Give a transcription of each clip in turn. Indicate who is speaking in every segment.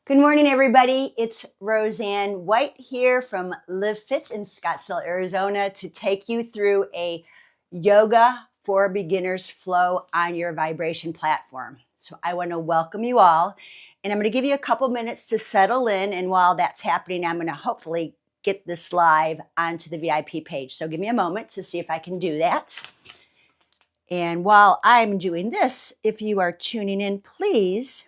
Speaker 1: Good morning, everybody. It's Roseann White here from Live Fit in Scottsdale, Arizona, to take you through a yoga for beginners flow on your vibration platform. So I want to welcome you all, and I'm going to give you a couple minutes to settle in. And while that's happening, I'm going to hopefully get this live onto the VIP page. So give me a moment to see if I can do that. And while I'm doing this, if you are tuning in, please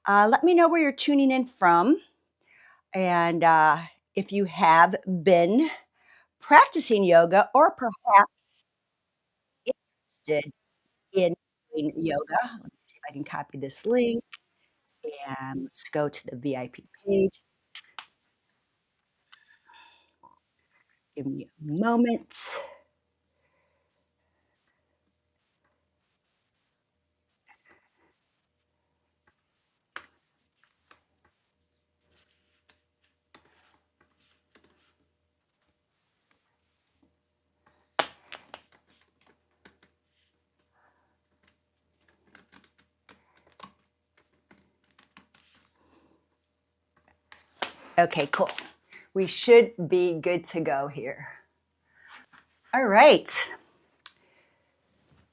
Speaker 1: let me know where you're tuning in from. And if you have been practicing yoga or perhaps interested in doing yoga, let me see if I can copy this link and let's go to the VIP page. Give me a moment. Okay, cool. We should be good to go here. All right.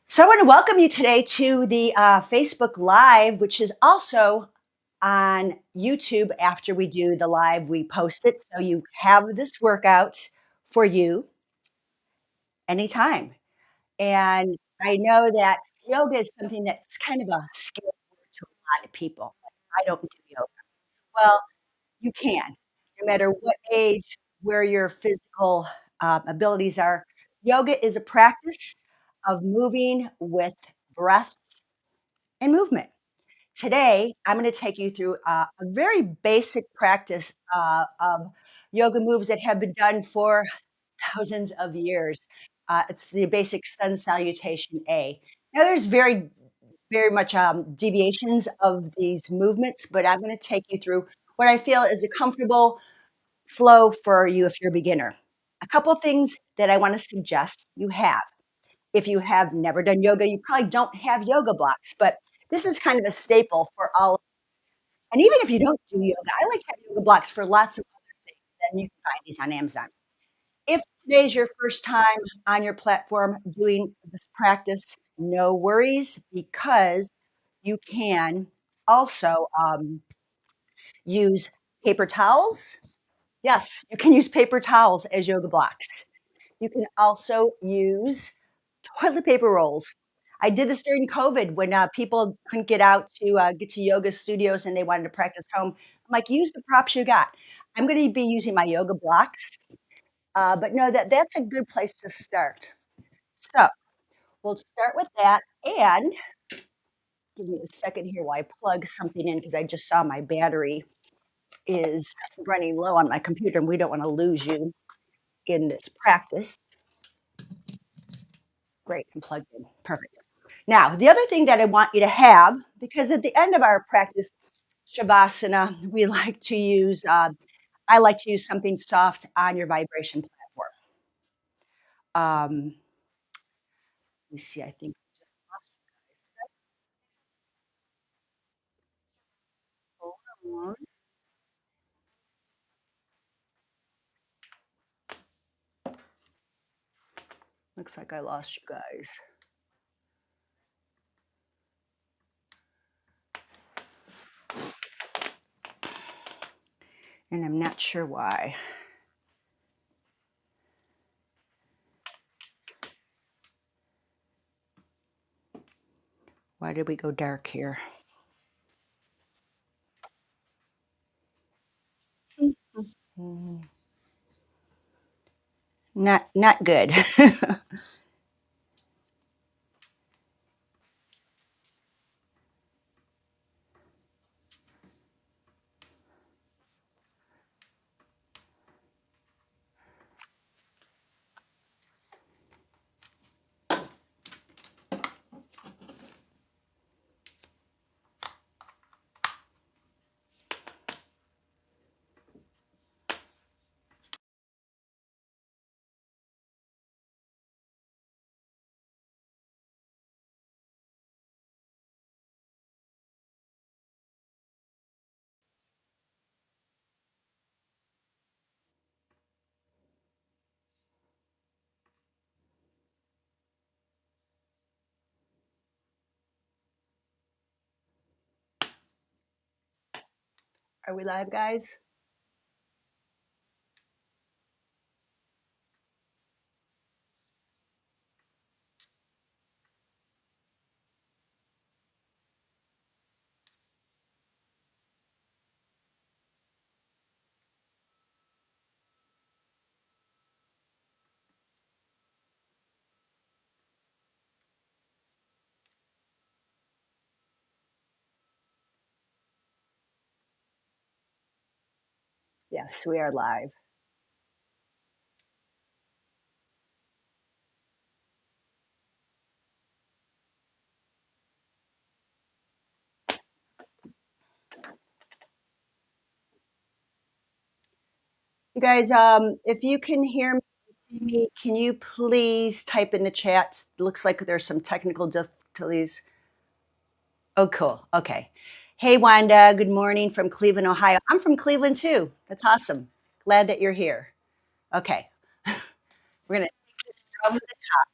Speaker 1: So I want to welcome you today to the Facebook Live, which is also on YouTube. After we do the live, we post it. So you have this workout for you anytime. And I know that yoga is something that's kind of a scary word to a lot of people. I don't do yoga. Well, you can, no matter what age, where your physical abilities are. Yoga is a practice of moving with breath and movement. Today, I'm going to take you through a very basic practice of yoga moves that have been done for thousands of years. It's the basic sun salutation A. Now, there's very much deviations of these movements, but I'm going to take you through what I feel is a comfortable flow for you if you're a beginner. A couple of things that I want to suggest you have. If you have never done yoga, you probably don't have yoga blocks, but this is kind of a staple for all. And even if you don't do yoga, I like to have yoga blocks for lots of other things, and you can find these on Amazon. If today's your first time on your platform doing this practice, no worries because you can also use paper towels. Yes, you can use paper towels as yoga blocks. You can also use toilet paper rolls. I did this during COVID when people couldn't get to yoga studios and they wanted to practice home. I'm like, use the props you got. I'm going to be using my yoga blocks, but know that that's a good place to start. So we'll start with that, and give me a second here while I plug something in because I just saw my battery is running low on my computer, and we don't want to lose you in this practice. Great, I'm plugged in. Perfect. Now, the other thing that I want you to have, because at the end of our practice, Shavasana, I like to use something soft on your vibration platform. Let me see, I think I just lost you guys. Hold on. Looks like I lost you guys. And I'm not sure why. Why did we go dark here? Mm, not good. Are we live, guys? Yes, we are live. You guys, if you can hear me, see me, can you please type in the chat? Looks like there's some technical difficulties. Oh, cool. Okay. Hey, Wanda. Good morning from Cleveland, Ohio. I'm from Cleveland too. That's awesome. Glad that you're here. Okay. We're going to take this from the top.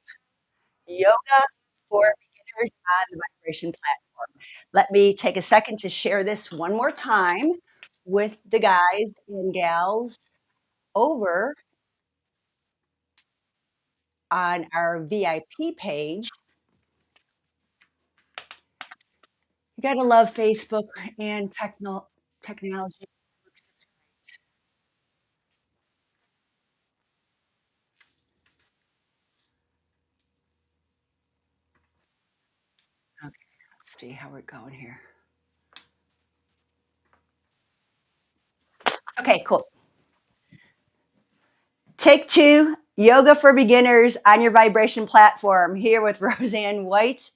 Speaker 1: Yoga for beginners on the vibration platform. Let me take a second to share this one more time with the guys and gals over on our VIP page. You gotta love Facebook and technology. Okay, let's see how we're going here. Okay, cool. Take two, yoga for beginners on your vibration platform here with Roseann White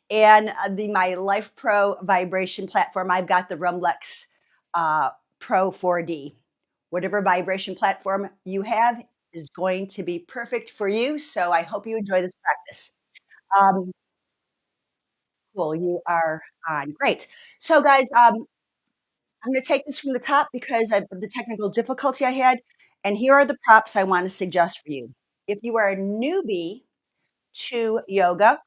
Speaker 1: and the My Life Pro vibration platform. I've got the Rumlex Pro 4D. Whatever vibration platform you have is going to be perfect for you. So I hope you enjoy this practice. Um, cool, you are on. Great. So, guys, I'm going to take this from the top because of the technical difficulty I had. And here are the props I want to suggest for you. If you are a newbie to yoga,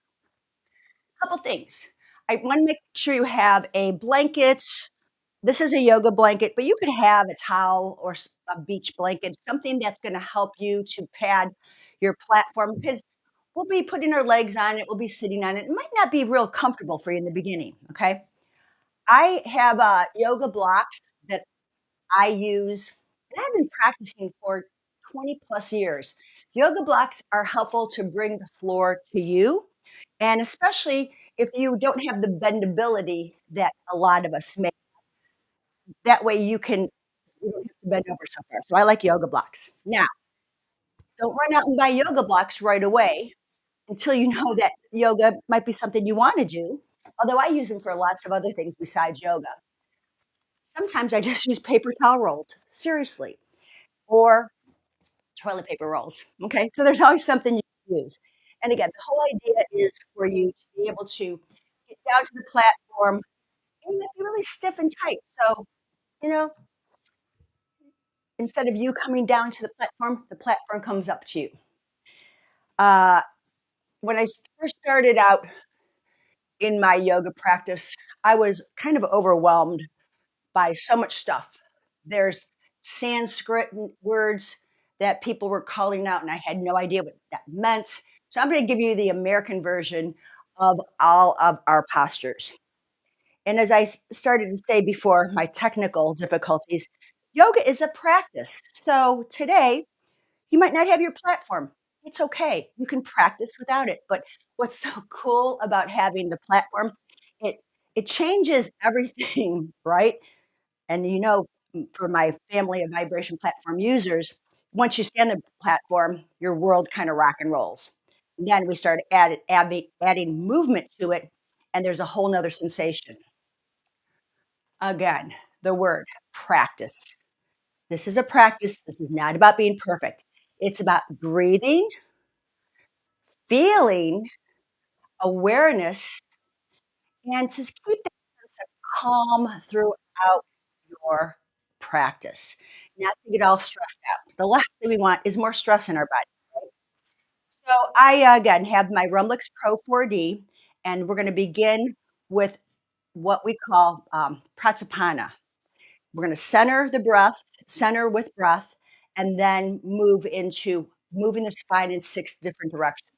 Speaker 1: a couple things. I want to make sure you have a blanket. This is a yoga blanket, but you could have a towel or a beach blanket, something that's going to help you to pad your platform because we'll be putting our legs on it, we'll be sitting on it. It might not be real comfortable for you in the beginning. Okay. I have yoga blocks that I use, and I've been practicing for 20 plus years. Yoga blocks are helpful to bring the floor to you, and especially if you don't have the bendability that a lot of us make. That way you don't have to bend over so far. So I like yoga blocks. Now, don't run out and buy yoga blocks right away until you know that yoga might be something you want to do. Although I use them for lots of other things besides yoga. Sometimes I just use paper towel rolls, seriously, or toilet paper rolls. Okay. So there's always something you can use. And again, the whole idea is for you to be able to get down to the platform and you might be really stiff and tight. So, you know, instead of you coming down to the platform comes up to you. Uh, when I first started out in my yoga practice, I was kind of overwhelmed by so much stuff. There's Sanskrit words that people were calling out, and I had no idea what that meant. So I'm going to give you the American version of all of our postures. And as I started to say before, my technical difficulties, yoga is a practice. So today, you might not have your platform. It's okay. You can practice without it. But what's so cool about having the platform, it it changes everything, right? And for my family of vibration platform users, once you stand the platform, your world kind of rock and rolls. And then we start adding movement to it, and there's a whole nother sensation. Again, the word practice. This is a practice. This is not about being perfect. It's about breathing, feeling, awareness, and to keep that sense of calm throughout your practice, not to get all stressed out. The last thing we want is more stress in our body. Right? So I again have my Rumlex Pro 4D, and we're going to begin with what we call Pratipana. We're gonna center the breath, center with breath, and then move into moving the spine in 6 different directions.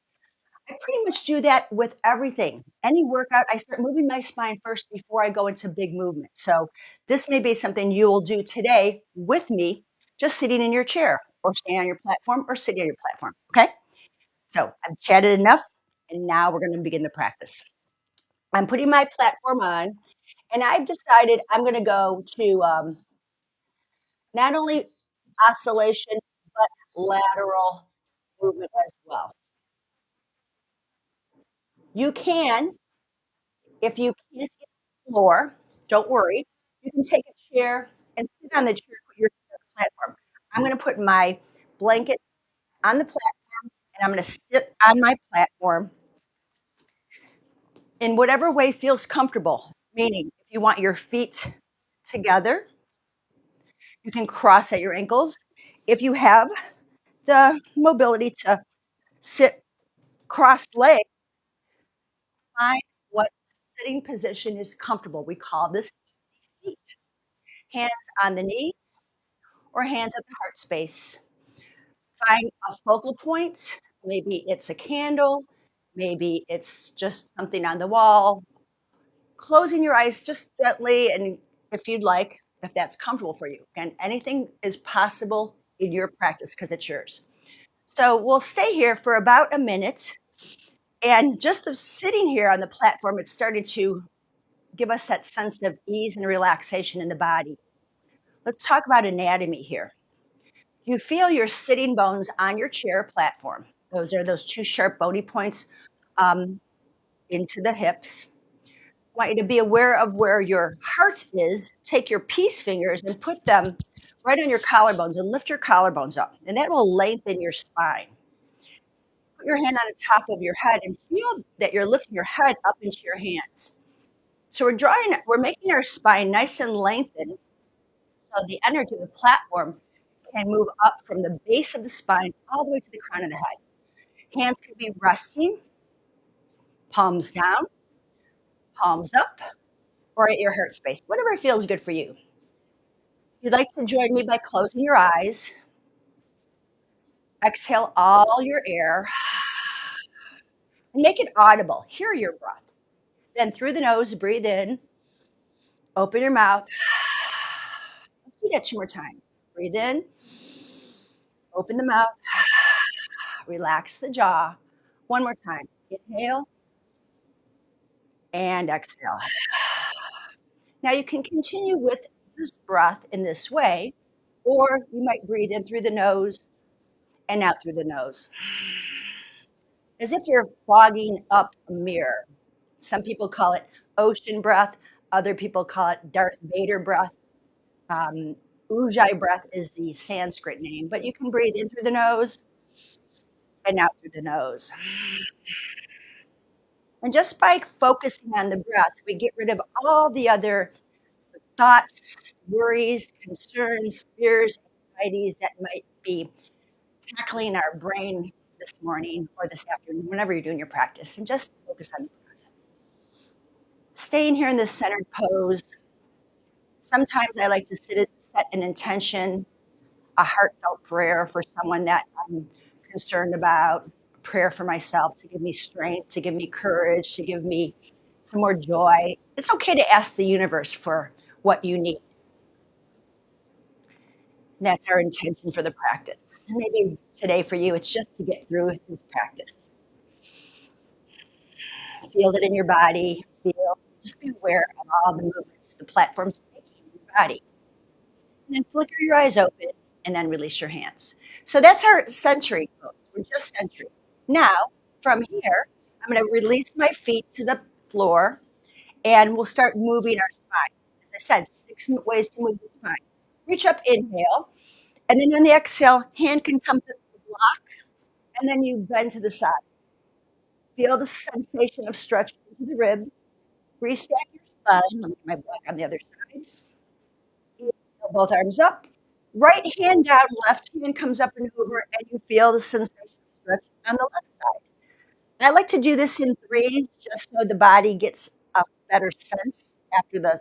Speaker 1: I pretty much do that with everything. Any workout, I start moving my spine first before I go into big movement. So this may be something you'll do today with me, just sitting in your chair or staying on your platform or sitting on your platform. Okay. So I've chatted enough and now we're going to begin the practice. I'm putting my platform on and I've decided I'm going to go to not only oscillation, but lateral movement as well. You can, if you can't get the floor, don't worry. You can take a chair and sit on the chair, put your chair on the platform. I'm going to put my blanket on the platform and I'm going to sit on my platform in whatever way feels comfortable. Meaning, if you want your feet together, you can cross at your ankles. If you have the mobility to sit crossed legged, find what sitting position is comfortable. We call this easy seat. Hands on the knees or hands at the heart space. Find a focal point. Maybe it's a candle. Maybe it's just something on the wall. Closing your eyes just gently, and if you'd like, if that's comfortable for you. Again, anything is possible in your practice because it's yours. So we'll stay here for about a minute. And just the sitting here on the platform, it's starting to give us that sense of ease and relaxation in the body. Let's talk about anatomy here. You feel your sitting bones on your chair platform. Those are those 2 sharp bony points um, into the hips. I want you to be aware of where your heart is. Take your peace fingers and put them right on your collarbones and lift your collarbones up. And that will lengthen your spine. Put your hand on the top of your head and feel that you're lifting your head up into your hands. So we're making our spine nice and lengthened so the energy of the platform can move up from the base of the spine all the way to the crown of the head. Hands can be resting, palms down, palms up, or at your heart space, whatever feels good for you. If you'd like to join me by closing your eyes, exhale all your air, and make it audible. Hear your breath. Then through the nose, breathe in, open your mouth. Let's do that 2 more times. Breathe in, open the mouth, relax the jaw. 1 more time. Inhale and exhale. Now you can continue with this breath in this way, or you might breathe in through the nose and out through the nose, as if you're fogging up a mirror. Some people call it ocean breath. Other people call it Darth Vader breath. Um, Ujjayi breath is the Sanskrit name, but you can breathe in through the nose and out through the nose. And just by focusing on the breath, we get rid of all the other thoughts, worries, concerns, fears, anxieties that might be tackling our brain this morning or this afternoon, whenever you're doing your practice, and just focus on staying here in this centered pose. Sometimes I like to set an intention, a heartfelt prayer for someone that I'm concerned about, a prayer for myself to give me strength, to give me courage, to give me some more joy. It's okay to ask the universe for what you need. That's our intention for the practice. And maybe today for you, it's just to get through this practice. Feel it in your body. Just be aware of all the movements the platform's making in your body. And then flicker your eyes open and then release your hands. So that's our century pose. We're just century. Now, from here, I'm going to release my feet to the floor and we'll start moving our spine. As I said, 6 ways to move the spine. Reach up, inhale. And then on the exhale, hand can come to the block, and then you bend to the side. Feel the sensation of stretch into the ribs. Restack your spine. Let me get my block on the other side. Inhale, both arms up. Right hand down, left hand comes up and over, and you feel the sensation of stretch on the left side. And I like to do this in threes just so the body gets a better sense after the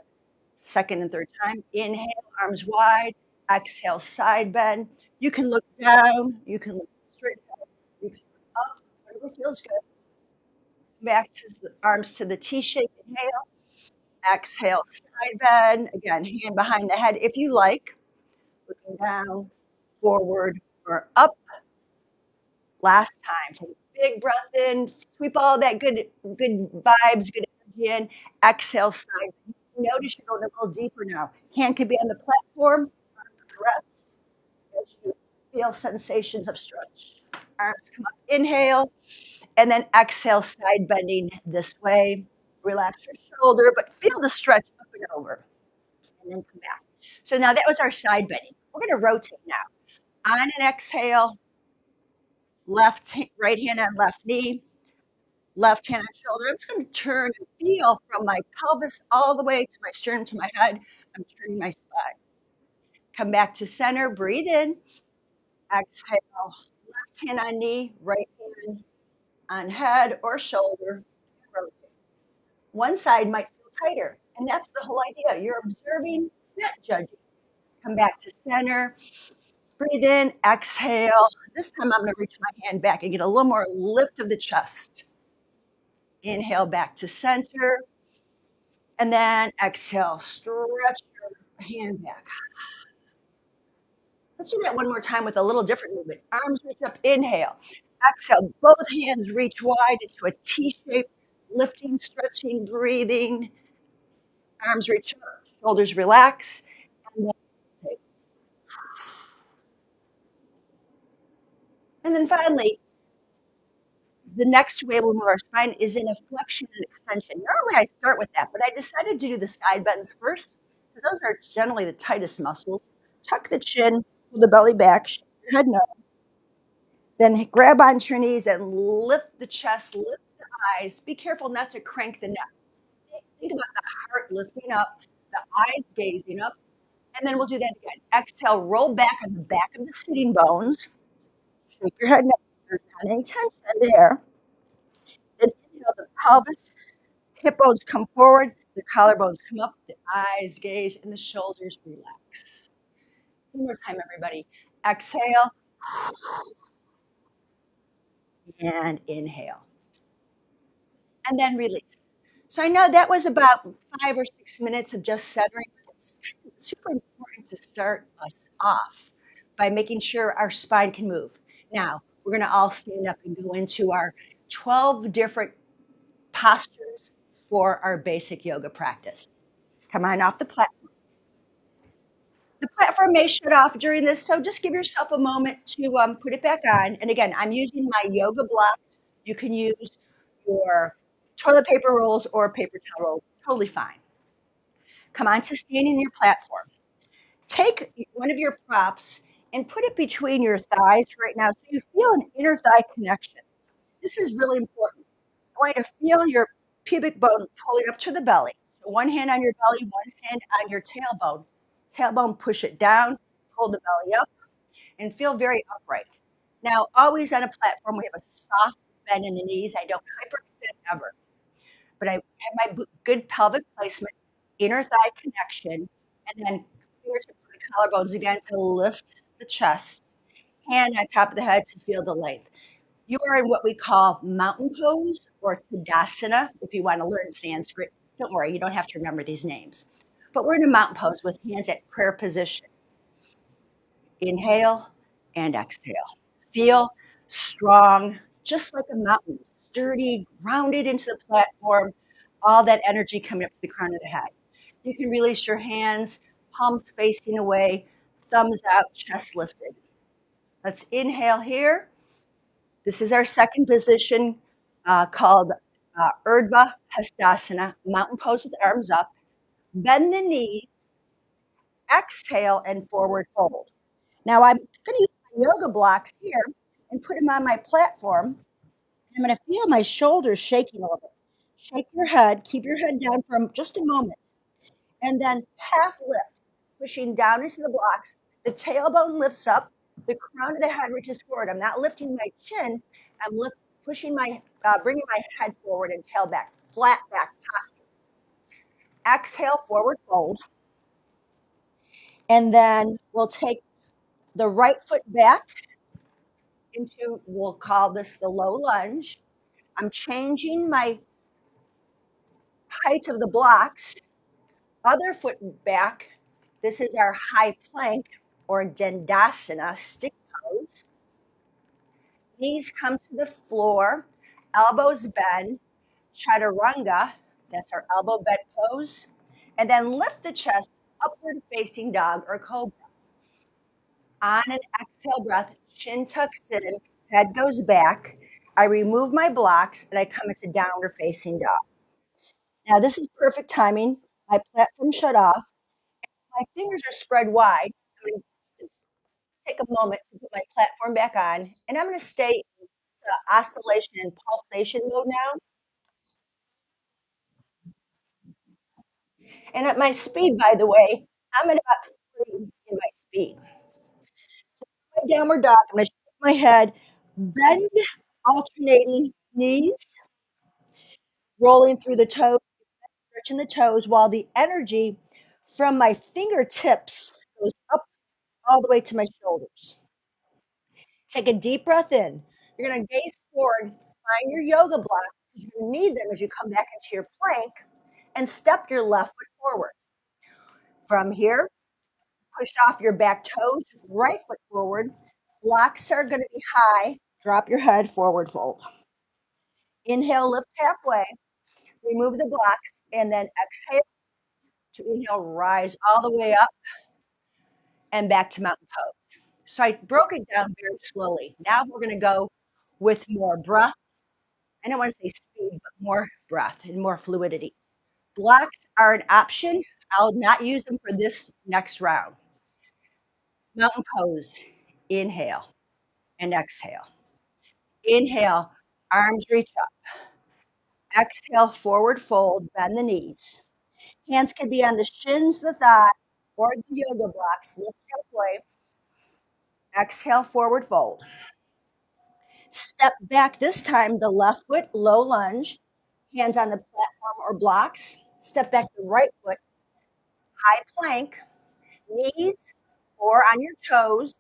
Speaker 1: second and third time. Inhale, arms wide. Exhale, side bend. You can look down. You can look straight ahead. You can look up, whatever feels good. Back to the arms to the T shape. Inhale. Exhale, side bend. Again, hand behind the head if you like. Looking down, forward, or up. Last time. Take a big breath in. Sweep all that good vibes, good energy in. Exhale, side. Notice you're going a little deeper now. Hand could be on the platform. Rest as you feel sensations of stretch. Arms come up. Inhale, and then exhale, side bending this way. Relax your shoulder, but feel the stretch up and over, and then come back. So now that was our side bending. We're going to rotate now. On an exhale, right hand on left knee, left hand on shoulder. I'm just going to turn and feel from my pelvis all the way to my sternum to my head. I'm turning my spine. Come back to center. Breathe in. Exhale. Left hand on knee, right hand on head or shoulder. Rotate. One side might feel tighter, and that's the whole idea. You're observing, not judging. Come back to center. Breathe in. Exhale. This time I'm going to reach my hand back and get a little more lift of the chest. Inhale back to center. And then exhale, stretch your hand back. Let's do that one more time with a little different movement. Arms reach up, inhale. Exhale, both hands reach wide into a T shape, lifting, stretching, breathing. Arms reach up, shoulders relax. And then, and then finally, the next way we'll move our spine is in a flexion and extension. Normally I start with that, but I decided to do the side bends first because those are generally the tightest muscles. Tuck the chin, pull the belly back, shake your head no. Then grab onto your knees and lift the chest, lift the eyes. Be careful not to crank the neck. Think about the heart lifting up, the eyes gazing up, and then we'll do that again. Exhale, roll back on the back of the sitting bones. Shake your head no. There's not any tension there. Then inhale, the pelvis, hip bones come forward, the collarbones come up, the eyes gaze, and the shoulders relax. One more time, everybody. Exhale and inhale. And then release. So I know that was about 5 or 6 minutes of just centering. It's super important to start us off by making sure our spine can move. Now, we're going to all stand up and go into our 12 different postures for our basic yoga practice. Come on off the platform. The platform may shut off during this, so just give yourself a moment to put it back on. And again, I'm using my yoga blocks. You can use your toilet paper rolls or paper towel rolls, totally fine. Come on to standing your platform. Take one of your props and put it between your thighs right now so you feel an inner thigh connection. This is really important. I want you to feel your pubic bone pulling up to the belly. So one hand on your belly, one hand on your tailbone. Tailbone, push it down, pull the belly up, and feel very upright. Now, always on a platform, we have a soft bend in the knees. I don't hyperextend ever. But I have my good pelvic placement, inner thigh connection, and then fingertips to the collarbones again to lift the chest. Hand on top of the head to feel the length. You are in what we call mountain pose or Tadasana, if you want to learn Sanskrit. Don't worry, you don't have to remember these names. But we're in a mountain pose with hands at prayer position. Inhale and exhale. Feel strong, just like a mountain, sturdy, grounded into the platform, all that energy coming up to the crown of the head. You can release your hands, palms facing away, thumbs out, chest lifted. Let's inhale here. This is our second position called Urdhva Hastasana, mountain pose with arms up. Bend the knees, exhale, and forward fold. Now I'm going to use my yoga blocks here and put them on my platform. I'm going to feel my shoulders shaking a little bit. Shake your head, keep your head down for just a moment, and then half lift, pushing down into the blocks. The tailbone lifts up, the crown of the head reaches forward. I'm not lifting my chin. I'm pushing bringing my head forward and tail back, flat back posture. Exhale, forward fold. And then we'll take the right foot back into, we'll call this the low lunge. I'm changing my height of the blocks. Other foot back. This is our high plank or Dandasana, stick pose. Knees come to the floor, elbows bend, chaturanga, that's our elbow bend pose, and then lift the chest, upward facing dog or cobra. On an exhale breath, chin tucks in, head goes back. I remove my blocks and I come into downward facing dog. Now this is perfect timing. My platform shut off. My fingers are spread wide. I'm going to just take a moment to put my platform back on, and I'm going to stay in oscillation and pulsation mode now. And at my speed, by the way, I'm at about 3 in my speed. My downward dog, I'm going to shake my head, bend, alternating knees, rolling through the toes, stretching the toes, while the energy from my fingertips goes up all the way to my shoulders. Take a deep breath in. You're going to gaze forward, find your yoga blocks. You need them as you come back into your plank, and step your left foot forward. From here, push off your back toes, right foot forward. Blocks are going to be high. Drop your head, forward fold. Inhale, lift halfway. Remove the blocks, and then exhale to inhale, rise all the way up and back to mountain pose. So I broke it down very slowly. Now we're going to go with more breath. I don't want to say speed, but more breath and more fluidity. Blocks are an option. I'll not use them for this next round. Mountain pose. Inhale and exhale. Inhale, arms reach up. Exhale, forward fold, bend the knees. Hands can be on the shins, the thigh, or the yoga blocks. Lift halfway. Exhale, forward fold. Step back this time, the left foot, low lunge. Hands on the platform or blocks. Step back the right foot, high plank. Knees or on your toes,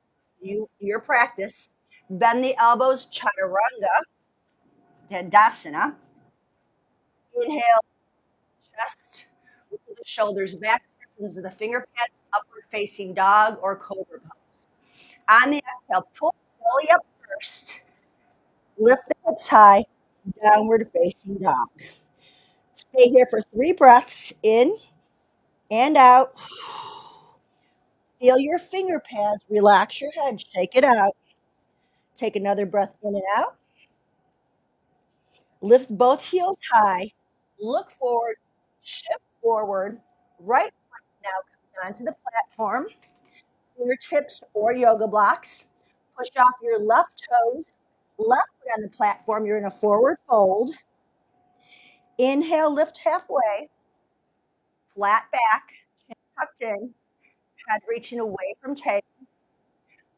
Speaker 1: your practice. Bend the elbows, chaturanga, dandasana. Inhale, chest, with the shoulders back, into the finger pads, upward facing dog or cobra pose. On the exhale, pull the belly up first. Lift the hips high, downward facing dog. Stay here for 3 breaths in and out. Feel your finger pads, relax your head, shake it out. Take another breath in and out. Lift both heels high. Look forward. Shift forward. Right foot now comes onto the platform. Fingertips or yoga blocks. Push off your left toes. Left foot on the platform. You're in a forward fold. Inhale, lift halfway. Flat back. Chin tucked in. Head reaching away from tail.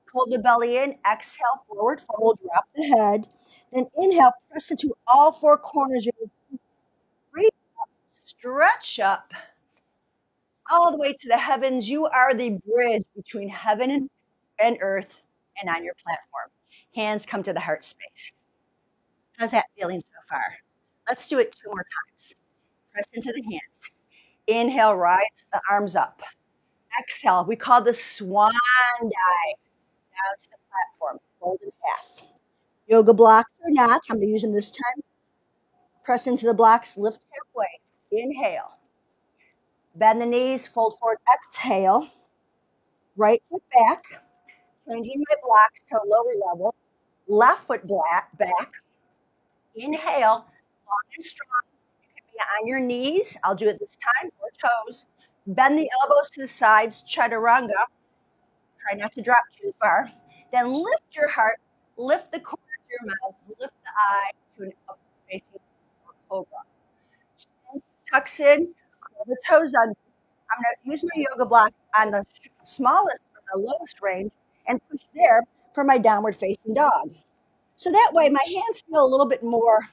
Speaker 1: Pull the belly in. Exhale, forward fold. Drop the head. Then inhale, press into all 4 corners. Breathe, stretch up all the way to the heavens. You are the bridge between heaven and earth and on your platform. Hands come to the heart space. How's that feeling so far? Let's do it 2 more times. Press into the hands. Inhale, rise the arms up. Exhale, we call this swan dive down to the platform. Fold in half. Yoga blocks or not, I'm going to use them this time. Press into the blocks, lift halfway. Inhale. Bend the knees, fold forward. Exhale. Right foot back. Changing my blocks to a lower level. Left foot back. Inhale, long and strong. You can be on your knees. I'll do it this time, or toes. Bend the elbows to the sides, chaturanga. Try not to drop too far. Then lift your heart, lift the corners of your mouth, lift the eyes to an upward facing cobra. Chin tucks in, curl the toes under. I'm going to use my yoga blocks on the smallest or the lowest range and push there for my downward facing dog. So that way my hands feel a little bit more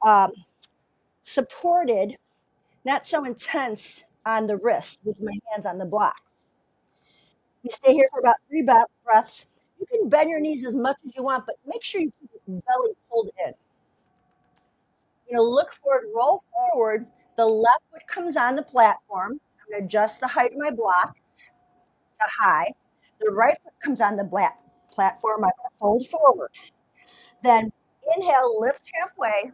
Speaker 1: um, supported, not so intense on the wrist with my hands on the block. You stay here for about three breaths. You can bend your knees as much as you want, but make sure you keep your belly pulled in. You're going to look forward, roll forward. The left foot comes on the platform. I'm going to adjust the height of my blocks to high. The right foot comes on the platform. I'm going to fold forward. Then inhale, lift halfway.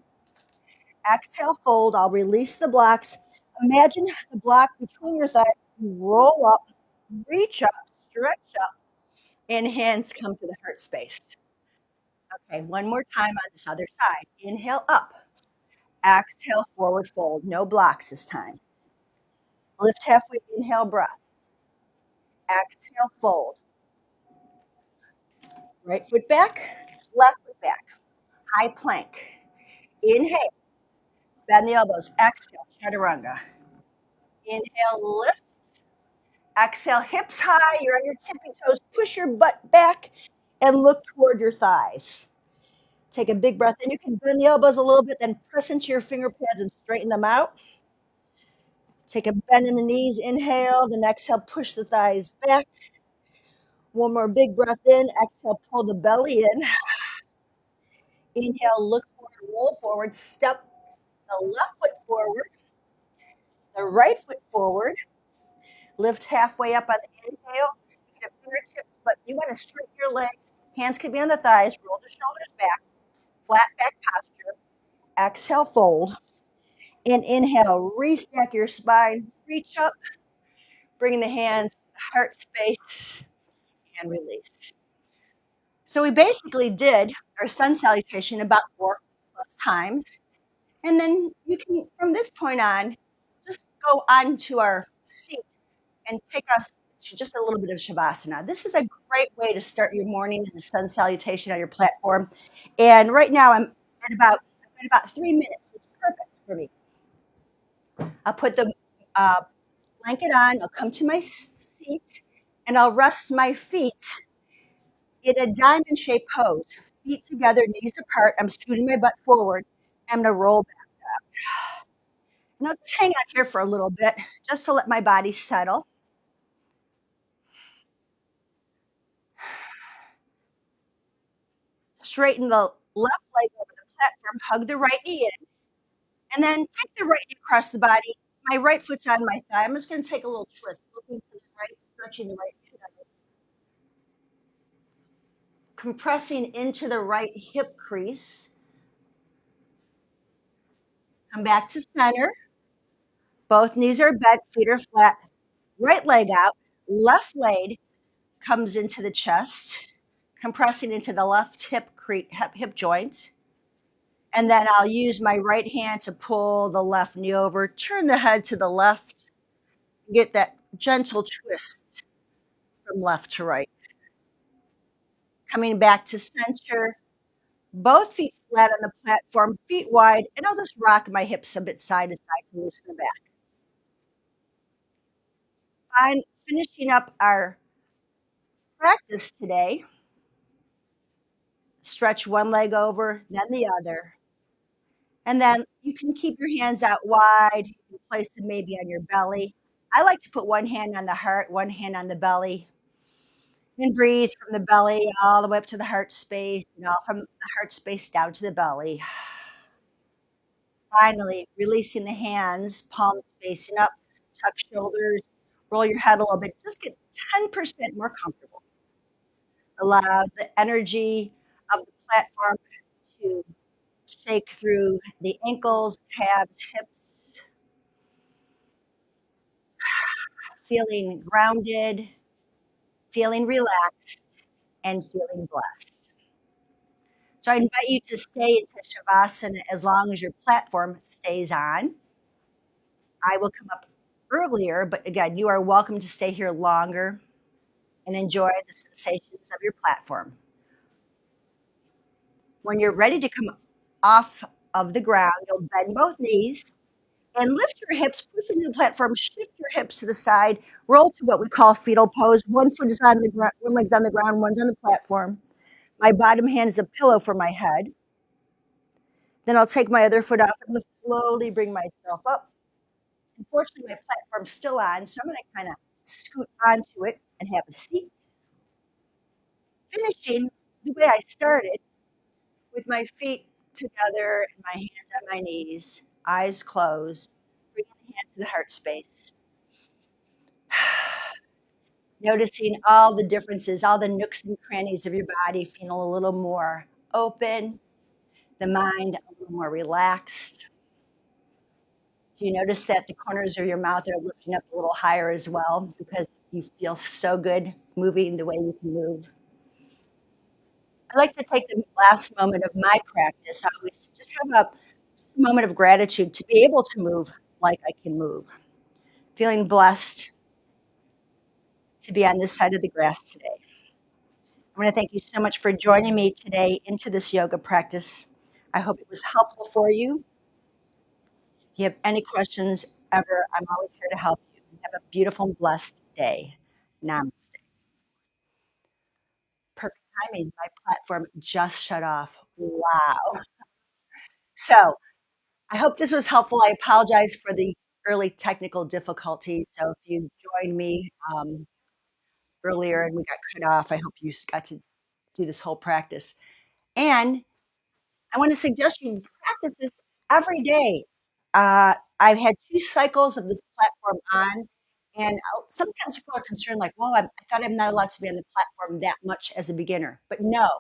Speaker 1: Exhale, fold. I'll release the blocks. Imagine the block between your thighs. Roll up, reach up, stretch up, and hands come to the heart space. Okay, one more time on this other side. Inhale up. Exhale, forward fold. No blocks this time. Lift halfway, inhale, breath. Exhale, fold. Right foot back, left foot back. High plank. Inhale, bend the elbows. Exhale, chaturanga. Inhale, lift. Exhale, hips high. You're on your tippy toes. Push your butt back and look toward your thighs. Take a big breath in. You can bend the elbows a little bit, then press into your finger pads and straighten them out. Take a bend in the knees. Inhale. Then exhale, push the thighs back. One more big breath in. Exhale, pull the belly in. Inhale, look forward, roll forward. Step the left foot forward, the right foot forward. Lift halfway up on the inhale. You can have fingertips, but you want to straighten your legs. Hands can be on the thighs. Roll the shoulders back. Flat back posture. Exhale, fold. And inhale, restack your spine. Reach up, bring the hands, heart space, and release. So we basically did our sun salutation about 4+ times. And then you can, from this point on, just go on to our seat and take us to just a little bit of Shavasana. This is a great way to start your morning in the sun salutation on your platform. And right now I'm at about 3 minutes. It's perfect for me. I'll put the blanket on. I'll come to my seat and I'll rest my feet in a diamond shaped pose. Feet together, knees apart. I'm scooting my butt forward. I'm going to roll back. And I'll just hang out here for a little bit just to let my body settle. Straighten the left leg over the platform, hug the right knee in, and then take the right knee across the body. My right foot's on my thigh. I'm just going to take a little twist, looking to the right, stretching the right hip, compressing into the right hip crease. Come back to center. Both knees are bent, feet are flat. Right leg out, left leg comes into the chest, compressing into the left hip joint. And then I'll use my right hand to pull the left knee over, turn the head to the left, get that gentle twist from left to right. Coming back to center, both feet flat on the platform, feet wide, and I'll just rock my hips a bit side to side to loosen the back. I'm finishing up our practice today. Stretch one leg over, then the other. And then you can keep your hands out wide. You can place them maybe on your belly. I like to put one hand on the heart, one hand on the belly, and breathe from the belly all the way up to the heart space, and all from the heart space down to the belly. Finally, releasing the hands, palms facing up, tuck shoulders, roll your head a little bit. Just get 10% more comfortable. Allow the energy of the platform to shake through the ankles, calves, hips, feeling grounded, feeling relaxed, and feeling blessed. So I invite you to stay into Shavasana as long as your platform stays on. I will come up earlier, but again, you are welcome to stay here longer and enjoy the sensations of your platform. When you're ready to come off of the ground, you'll bend both knees and lift your hips, push into the platform, shift your hips to the side, roll to what we call fetal pose. One foot is on the ground, one leg's on the ground, one's on the platform. My bottom hand is a pillow for my head. Then I'll take my other foot off and slowly bring myself up. unfortunately, my platform's still on, so I'm gonna kinda scoot onto it and have a seat, finishing the way I started with my feet together and my hands on my knees, eyes closed, bringing the hand to the heart space. Noticing all the differences, all the nooks and crannies of your body, feeling a little more open, the mind a little more relaxed. Do you notice that the corners of your mouth are lifting up a little higher as well because you feel so good moving the way you can move? I like to take the last moment of my practice. I always just a moment of gratitude to be able to move like I can move. Feeling blessed to be on this side of the grass today. I want to thank you so much for joining me today into this yoga practice. I hope it was helpful for you. If you have any questions ever, I'm always here to help you. Have a beautiful and blessed day. Namaste. Perfect timing. My platform just shut off. Wow. So I hope this was helpful. I apologize for the early technical difficulties. So if you joined me earlier and we got cut off, I hope you got to do this whole practice. And I want to suggest you practice this every day. I've had 2 cycles of this platform on, and sometimes people are concerned, like, "Well, I thought I'm not allowed to be on the platform that much as a beginner." But no,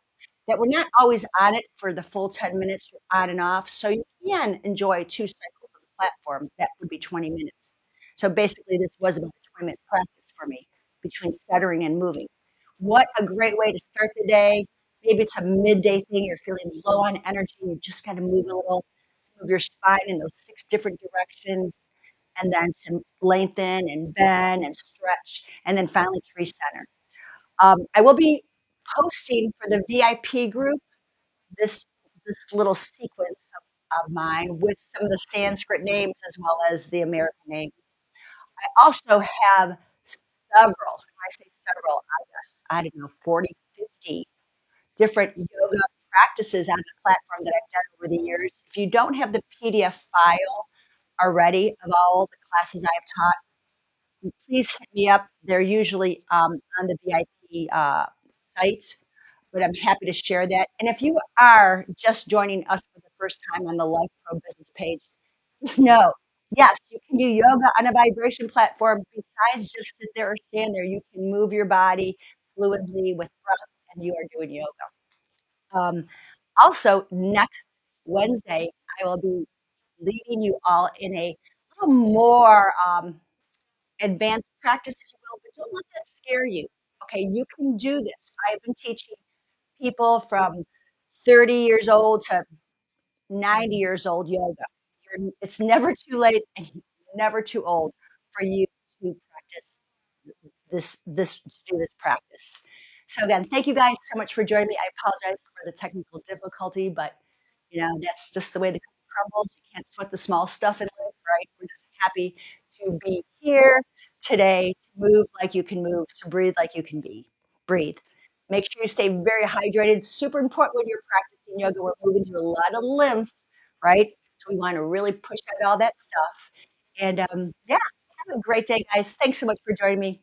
Speaker 1: that we're not always on it for the full 10 minutes, you're on and off, so you can enjoy 2 cycles of the platform. That would be 20 minutes. So basically, this was about a 20-minute practice for me between stuttering and moving. What a great way to start the day. Maybe it's a midday thing, you're feeling low on energy, you just gotta move a little, move your spine in those 6 different directions, and then to lengthen and bend and stretch, and then finally to recenter. I will be posting for the VIP group this this little sequence of mine with some of the Sanskrit names as well as the American names. I also have several, when I say several, I don't know, 40, 50 different yoga practices on the platform that I've done over the years. If you don't have the PDF file already of all the classes I have taught, please hit me up. They're usually on the VIP site, but I'm happy to share that. And if you are just joining us for the first time on the Life Pro Business page, just know, yes, you can do yoga on a vibration platform. Besides just sit there or stand there, you can move your body fluidly with breath, and you are doing yoga. Um, Also, next Wednesday, I will be leading you all in a little more advanced practice, if you will, but don't let that scare you. Okay, you can do this. I've been teaching people from 30 years old to 90 years old yoga. It's never too late and never too old for you to practice to do this practice. So again, thank you guys so much for joining me. I apologize for the technical difficulty, but that's just the way the cookie crumbles. You can't sweat the small stuff in life, right? We're just happy to be here today, to move like you can move, to breathe like you can breathe. Make sure you stay very hydrated. Super important when you're practicing yoga. We're moving through a lot of lymph, right? So we want to really push out all that stuff. And yeah, have a great day, guys. Thanks so much for joining me.